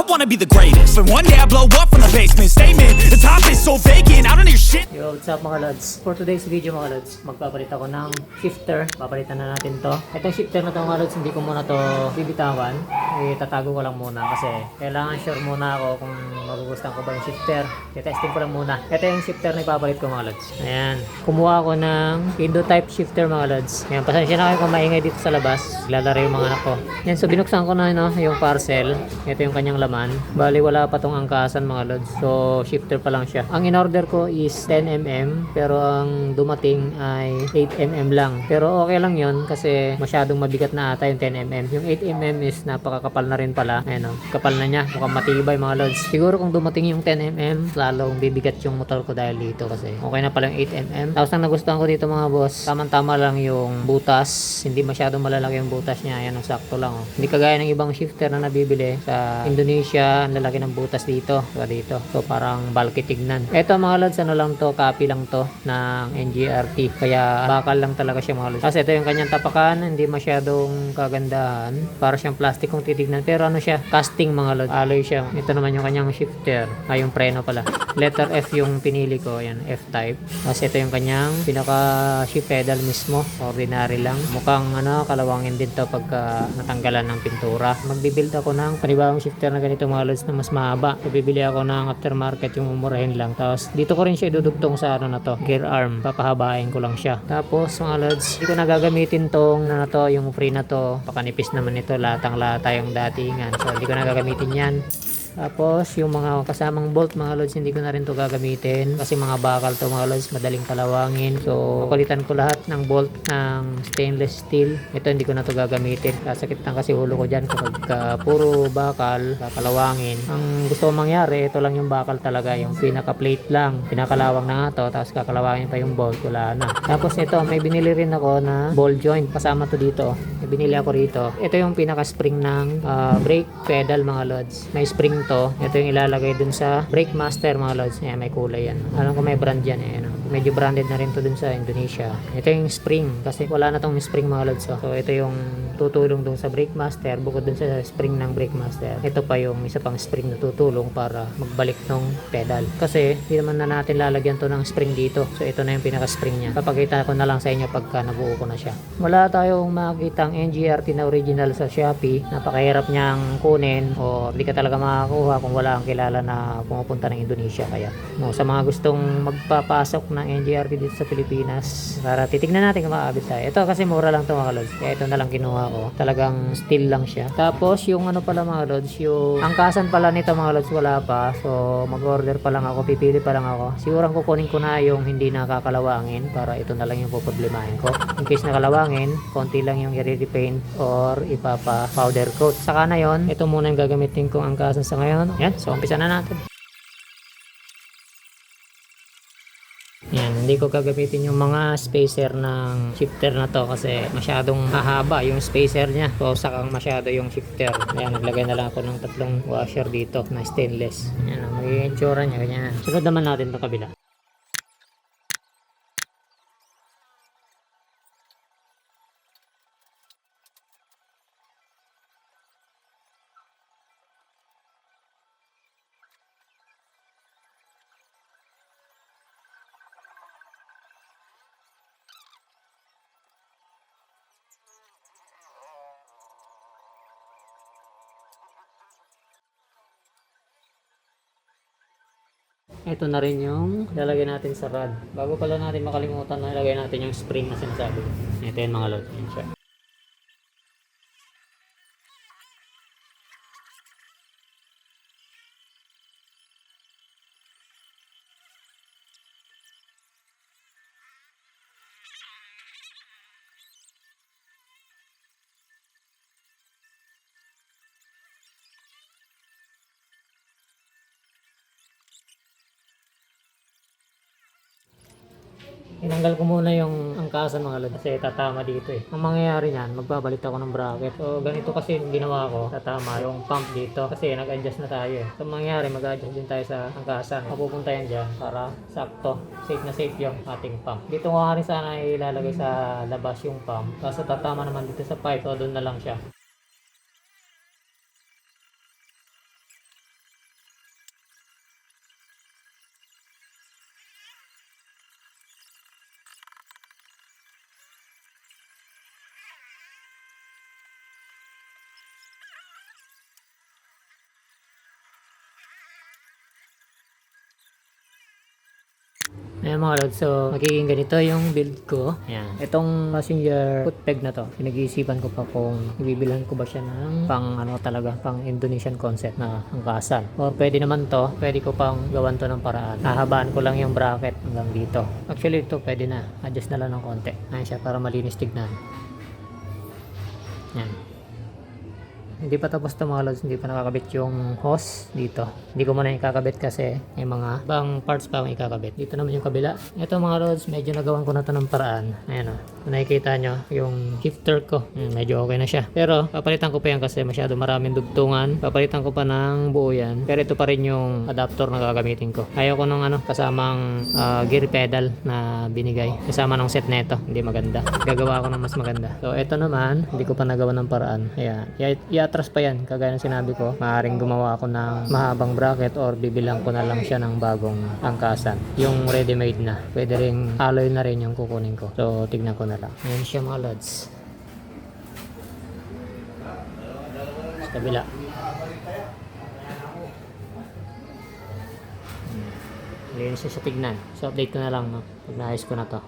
wanna be the greatest, but one day I blow up from the basement. Statement, the top is so vacant, I don't hear shit. Yo, what's up mga lods? For today's video mga lods, magpapalit ako ng shifter. Papalitan na natin to. Itong shifter na to mga lods, hindi ko muna to bibitawan. Tatago ko lang muna kasi kailangan sure muna ako kung magugustuhan ko ba yung shifter. Testing ko lang muna. Ito yung shifter na ipapalit ko mga lods. Ayan. Kumuha ako ng window type shifter mga lods. Ayan, pasensya na kayo kung maingay dito sa labas. Lalaro yung mga anak ko. Ayan, so binuksan ko na yung parcel. Ito yung kanyang laman. Bali wala pa tong angkasan mga lods. So shifter pa lang siya. Ang in-order ko is 10mm pero ang dumating ay 8mm lang. Pero okay lang yon kasi masyadong mabigat na ata yung 10mm. Yung 8mm is napakakapal na rin pala. Ayan o, kapal na niya. Mukhang matibay mga lods. Siguro kung dumating yung 10mm, lalong bibigat yung motor ko dahil dito kasi okay na pala yung 8mm. Tapos ang nagustuhan ko dito mga boss, tamang-tama lang yung butas. Hindi masyadong malalaki yung butas niya. Ayan o, sakto lang o. Hindi kagaya ng ibang shifter na nabibili sa Indonesia, ang lalaki ng butas dito. Saka dito. So parang bulky tignan. Ito mga lods, ano lang to, copy lang to ng NGRT. Kaya bakal lang talaga siya mga lods. Kasi ito yung kanyang tapakan, hindi masyadong kagandahan. Para siyang plastic kung titignan. Pero ano siya, casting mga lods. Alloy siya. Ito naman yung kanyang shifter. Ay, yung preno pala. Letter F yung pinili ko. Ayan, F-type. Kasi ito yung kanyang pinaka shift pedal mismo. Ordinary lang. Mukhang kalawangin din to pagka natanggalan ng pintura. Magbibuild ako ng panibagong shifter na ganito mga lods na mas mahaba. So, bibili ako ng aftermarket yung umurahin lang. Tapos dito ko rin siya idudugtong sa na to, gear arm. Papahabain ko lang siya. Tapos mga lods, hindi ko nagagamitin tong to, yung free na to. Pakanipis naman ito, latang-lata yung datingan. So hindi ko nagagamitin yan. Tapos yung mga kasamang bolt mga lods, hindi ko na rin to gagamitin kasi mga bakal to mga lods, madaling kalawangin. So palitan ko lahat ng bolt ng stainless steel. Ito hindi ko na to gagamitin, kasakit lang kasi ulo ko dyan kapag puro bakal kakalawangin. Ang gusto kong mangyari, ito lang yung bakal talaga, yung pinaka plate lang, pinakalawang na nga to, tapos kakalawangin pa yung bolt, wala na. Tapos ito, may binili rin ako na ball joint, kasama to dito. May binili ako rito. Ito yung pinaka spring ng brake pedal mga lods. May spring to. Ito yung ilalagay dun sa Brake Master mga lods. Ayan, may kulay yan. Alam ko may brand yan. Ayan, medyo branded na rin to dun sa Indonesia. Ito yung spring kasi wala na tong spring mga lods. So ito yung tutulong dun sa Brake Master bukod dun sa spring ng Brake Master. Ito pa yung isa pang spring na tutulong para magbalik ng pedal. Kasi hindi naman na natin lalagyan to ng spring dito. So ito na yung pinaka spring niya. Papakita ko na lang sa inyo pagka nabuo ko na siya. Wala tayong makikita ang NGRT na original sa Shopee. Napakahirap niyang kunin o hindi ka talaga makakuha kung wala kang kilala na pumupunta ng Indonesia. Kaya sa mga gustong magpapasok ng NGRT dito sa Pilipinas, para titignan natin kung makakabit tayo. Ito kasi mura lang to mga lods, kaya ito na lang kinuha ko. Talagang steel lang siya. Tapos yung pala mga lods, yung angkasan pala nito mga lods wala pa. So mag-order pa lang ako, pipili pa lang ako. Siguro kukunin ko na yung hindi nakakalawangin para ito na lang yung poproblemahin ko. In case nakalawangin, konti lang yung i-repaint or ipapa powder coat. Saka na yon, ito muna yung gagamitin kong angkasan sa ngayon. Yan, so umpisa na natin. Yan, hindi ko gagamitin yung mga spacer ng shifter na to kasi masyadong mahaba yung spacer niya. So sakang masyado yung shifter. Ayan, naglagay na lang ako ng 3 washer dito na stainless. Yan, magiging itsura niya ganyan. Sunod naman natin itong kabila. Ito na rin yung lalagay natin sa rod. Bago pala natin makalimutan na ilagay natin yung spring na sinasabi. Ito yung mga load. Yan siya. Tinanggal ko muna yung angkasan mga lods kasi tatama dito eh. Ang mangyayari niyan, magbabalit ako ng bracket. So ganito kasi yung ginawa ko, tatama yung pump dito kasi nag-adjust na tayo eh. So mangyayari, mag-adjust din tayo sa angkasan. Mapupunta yan dyan para sakto, safe na safe yung ating pump. Dito ko rin sana ilalagay sa labas yung pump. Kaso tatama naman dito sa pipe, so doon na lang siya. Ayan mga lods, so magiging ganito yung build ko. Ayan. Itong passenger foot peg na to, pinag-iisipan ko pa kung ibibilhan ko ba siya ng pang ano talaga, pang Indonesian concept na angkasan. Or pwede naman to, pwede ko pang gawan to ng paraan. Hahabaan ko lang yung bracket hanggang dito. Actually ito pwede na, adjust na lang ng konti. Ayan siya para malinis tignan. Yan. Hindi pa tapos ito mga lods, hindi pa nakakabit yung hose dito. Hindi ko muna ikakabit kasi may mga ibang parts pa akong ikakabit. Dito naman yung kabila. Ito mga lods, medyo nagawan ko na ito ng paraan. Ayan o. Kung nakikita nyo, yung shifter ko, medyo okay na siya. Pero papalitan ko pa yan kasi masyado maraming dugtungan. Papalitan ko pa ng buo yan. Pero ito pa rin yung adapter na gagamitin ko. Ayaw ko nung kasamang gear pedal na binigay. Kasama ng set neto. Hindi maganda. Gagawa ko ng mas maganda. So ito naman, hindi ko pa nagawa ng paraan. Ayan. I-atras pa yan. Kagaya ng sinabi ko, maaaring gumawa ako ng mahabang bracket or bibilang ko na lang siya ng bagong angkasan. Yung ready-made na. Pwede ring alloy na rin yung kukunin ko. So tignan ko na lang. Ayan siya mga lods. Sa kabila. Linis siya sa tignan. So update ko na lang, no? Pag naayos ko na to.